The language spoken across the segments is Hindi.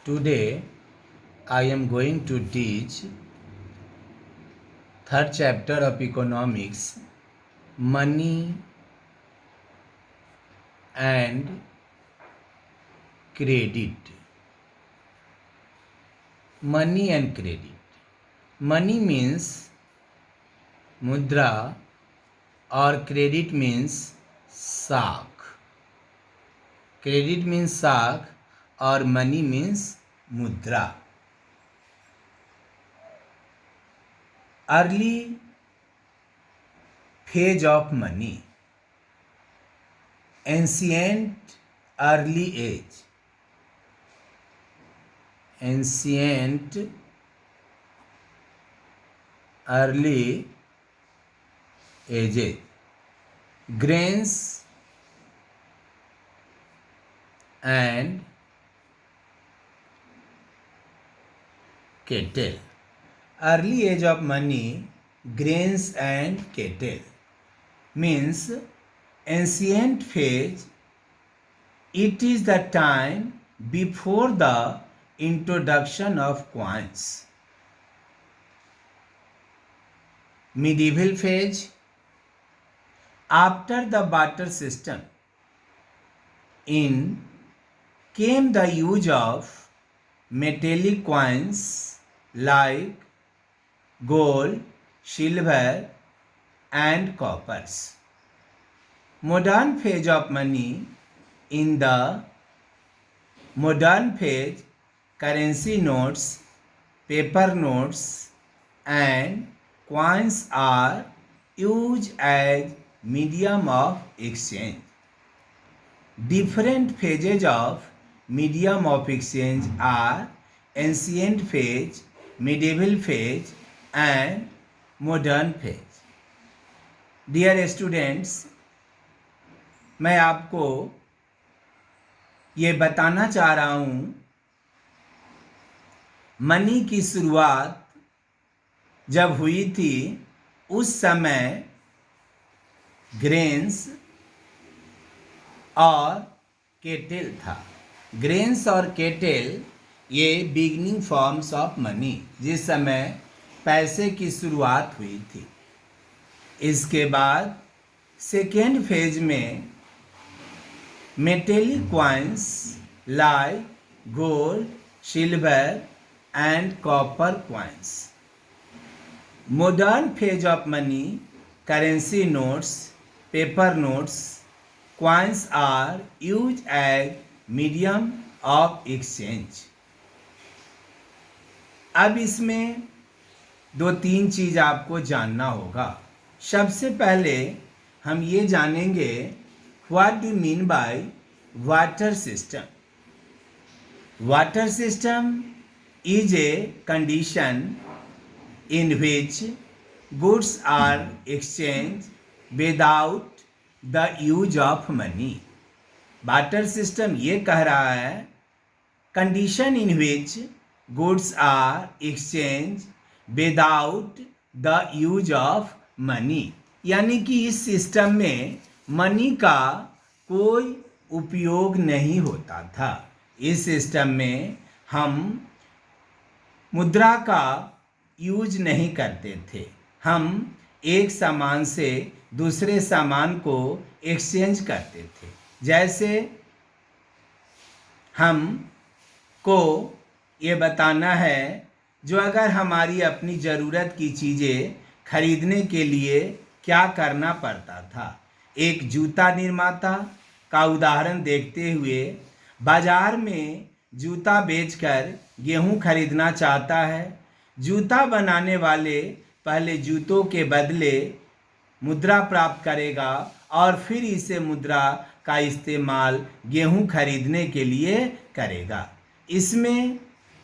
Today I am going to teach third chapter of economics, money and credit. Money and credit. Money means mudra or credit means sak. Credit means sak or money means mudra. Early phase of money. Ancient early age. Ancient early ages. Grains and cattle. Early age of money, grains and cattle means ancient phase. It is the time before the introduction of coins. Medieval phase, after the barter system in came the use of metallic coins like gold, silver and coppers. Modern phase of money. In the modern phase, currency notes, paper notes and coins are used as medium of exchange. Different phases of medium of exchange are ancient phase, medieval phase and modern phase. Dear students, मैं आपको ये बताना चाह रहा हूँ, मनी की शुरुआत जब हुई थी उस समय ग्रेन्स और केटल था. ग्रेन्स और केटल ये बिगनिंग फॉर्म्स ऑफ मनी, जिस समय पैसे की शुरुआत हुई थी. इसके बाद सेकेंड फेज में metallic coins like gold, silver and copper coins. Modern phase of money, currency notes, paper notes, coins are used as medium of exchange. अब इसमें दो तीन चीज आपको जानना होगा. सबसे पहले हम ये जानेंगे What do you mean by water system? Water system is a condition in which goods are exchanged without the use of money. Water system ये कह रहा है condition in which goods are exchanged without the use of money. यानी कि इस सिस्टम में मनी का कोई उपयोग नहीं होता था. इस सिस्टम में हम मुद्रा का यूज नहीं करते थे. हम एक सामान से दूसरे सामान को एक्सचेंज करते थे. जैसे हम को ये बताना है, जो अगर हमारी अपनी ज़रूरत की चीज़ें खरीदने के लिए क्या करना पड़ता था. एक जूता निर्माता का उदाहरण देखते हुए, बाजार में जूता बेचकर गेहूं खरीदना चाहता है. जूता बनाने वाले पहले जूतों के बदले मुद्रा प्राप्त करेगा और फिर इसे मुद्रा का इस्तेमाल गेहूं खरीदने के लिए करेगा. इसमें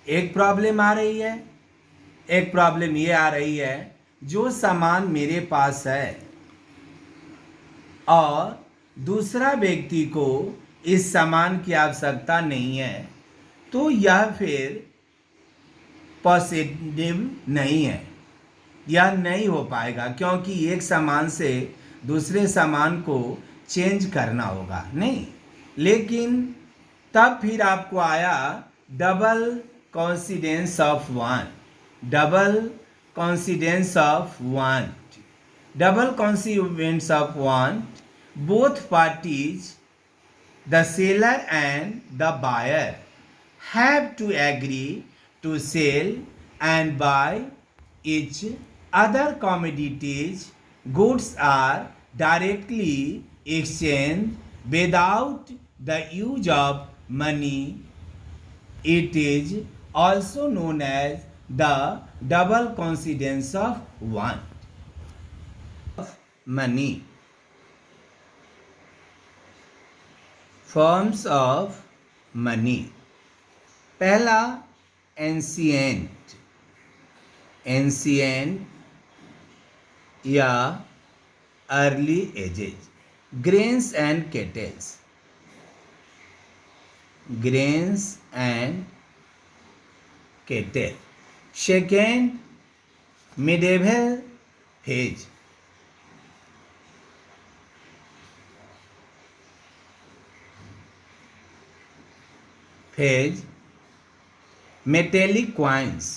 एक प्रॉब्लम आ रही है. एक प्रॉब्लम ये आ रही है, जो सामान मेरे पास है और दूसरा व्यक्ति को इस सामान की आवश्यकता नहीं है, तो यह फिर पॉसिबल नहीं है. यह नहीं हो पाएगा, क्योंकि एक सामान से दूसरे सामान को चेंज करना होगा. नहीं, लेकिन तब फिर आपको आया double coincidence of one, double coincidence of want, double coincidence of want, both parties, the seller and the buyer, have to agree to sell and buy each other commodities. Goods are directly exchanged without the use of money. It is also known as the double coincidence of want. Money. Forms of money. पहला एंशिएंट, एंशिएंट या early edges, grains and kettles, grains and kettle. Second medieval phase, phase metallic coins,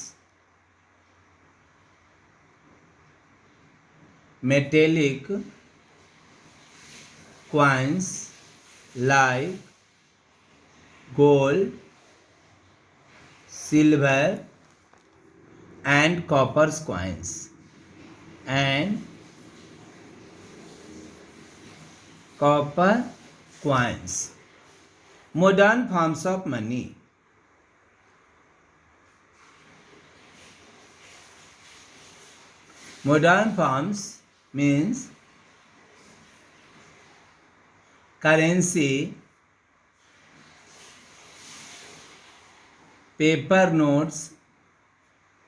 metallic coins like gold, silver and copper coins, and copper coins. Modern forms of money. Modern forms means currency, paper notes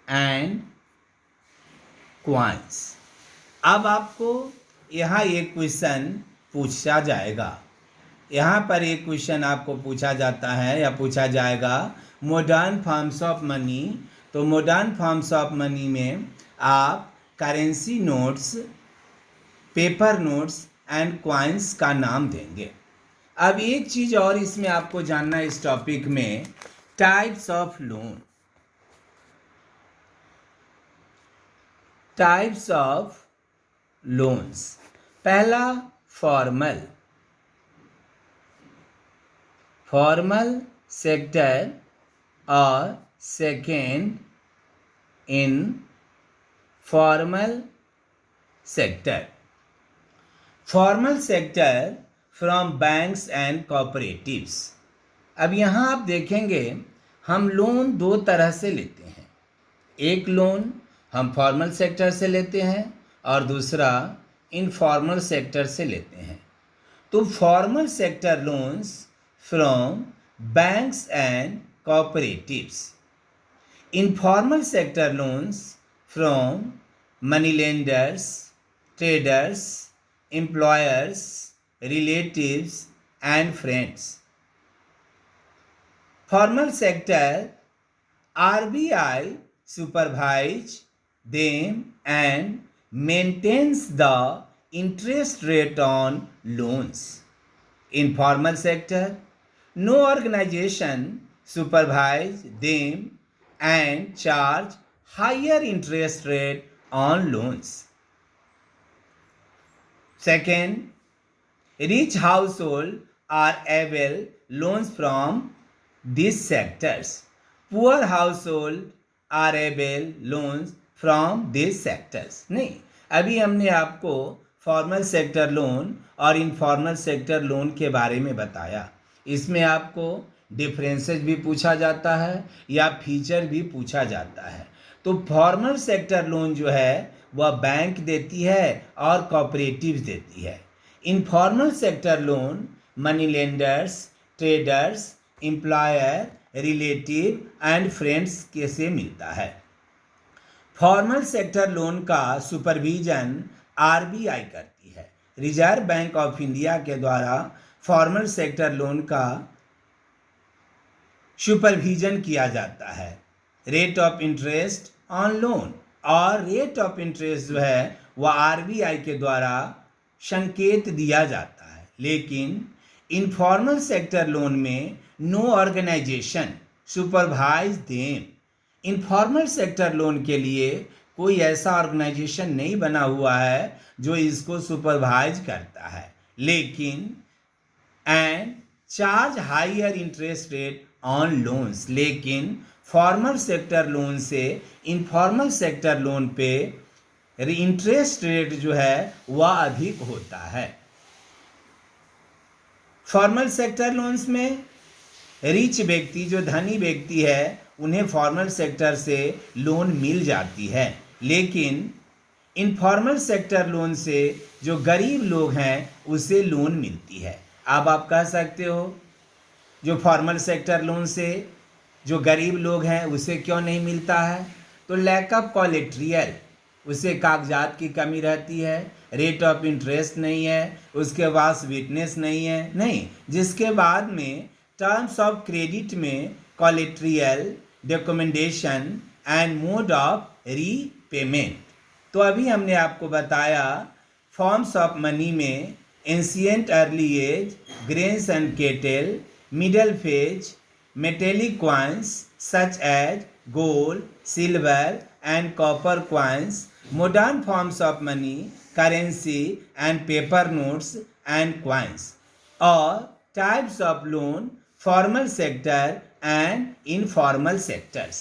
and coins. अब आपको यहाँ एक क्वेश्चन पूछा जाएगा, यहाँ पर एक क्वेश्चन आपको पूछा जाता है या पूछा जाएगा मॉडर्न फॉर्म्स ऑफ मनी. तो मॉडर्न फॉर्म्स ऑफ मनी में आप currency notes, paper notes and coins का नाम देंगे. अब एक चीज़ और इसमें आपको जानना है इस टॉपिक में, types of loan. Types of loans. पहला फॉर्मल, फॉर्मल सेक्टर और second in formal sector. Formal sector from banks and cooperatives. अब यहाँ आप देखेंगे हम लोन दो तरह से लेते हैं. एक लोन हम फॉर्मल सेक्टर से लेते हैं और दूसरा इनफॉर्मल सेक्टर से लेते हैं. तो formal sector loans from banks and cooperatives. Informal sector loans from money lenders, traders, employers, relatives and friends. Formal sector, RBI supervise them and maintains the interest rate on loans. Informal sector, no organization supervise them and charge higher interest rate on loans. Second, rich household are able loans from these sectors. Poor household are able loans from these sectors. नहीं, अभी हमने आपको फॉर्मल सेक्टर लोन और इनफॉर्मल सेक्टर लोन के बारे में बताया. इसमें आपको डिफरेंसेस भी पूछा जाता है या फीचर भी पूछा जाता है. तो फॉर्मल सेक्टर लोन जो है वह बैंक देती है और कोऑपरेटिव्स देती है. Informal sector loan money lenders, traders, employer, relative and friends के से मिलता है. फॉर्मल सेक्टर लोन का सुपरविजन आरबीआई करती है. रिजर्व बैंक ऑफ इंडिया के द्वारा फॉर्मल सेक्टर लोन का सुपरविजन किया जाता है. Rate of interest on loan, और रेट ऑफ इंटरेस्ट जो है वह आरबीआई के द्वारा संकेत दिया जाता है. लेकिन इनफॉर्मल सेक्टर लोन में no organisation supervise them. Informal sector loan के लिए कोई ऐसा ऑर्गेनाइजेशन नहीं बना हुआ है जो इसको सुपरवाइज करता है, लेकिन and charge higher interest rate on loans. लेकिन फॉर्मल सेक्टर लोन से इनफॉर्मल सेक्टर लोन पे इंटरेस्ट रेट जो है वह अधिक होता है। फॉर्मल सेक्टर लोन्स में रिच व्यक्ति, जो धनी व्यक्ति है, उन्हें फॉर्मल सेक्टर से लोन मिल जाती है, लेकिन इनफॉर्मल सेक्टर लोन से जो गरीब लोग हैं उसे लोन मिलती है। अब आप कह सकते हो जो फॉर्मल सेक्टर लोन से जो गरीब लोग हैं उसे क्यों नहीं मिलता है? तो लैक ऑफ कोलेट्रियल, उसे कागजात की कमी रहती है, रेट ऑफ इंटरेस्ट नहीं है, उसके पास विटनेस नहीं है, नहीं, जिसके बाद में टर्म्स ऑफ क्रेडिट में collateral, documentation and mode of repayment. तो अभी हमने आपको बताया फॉर्म्स ऑफ मनी में ancient early age, grains and cattle, middle phase, metallic coins such as gold, silver and copper coins, modern forms of money, currency and paper notes and coins, or types of loan, formal sector and informal sectors.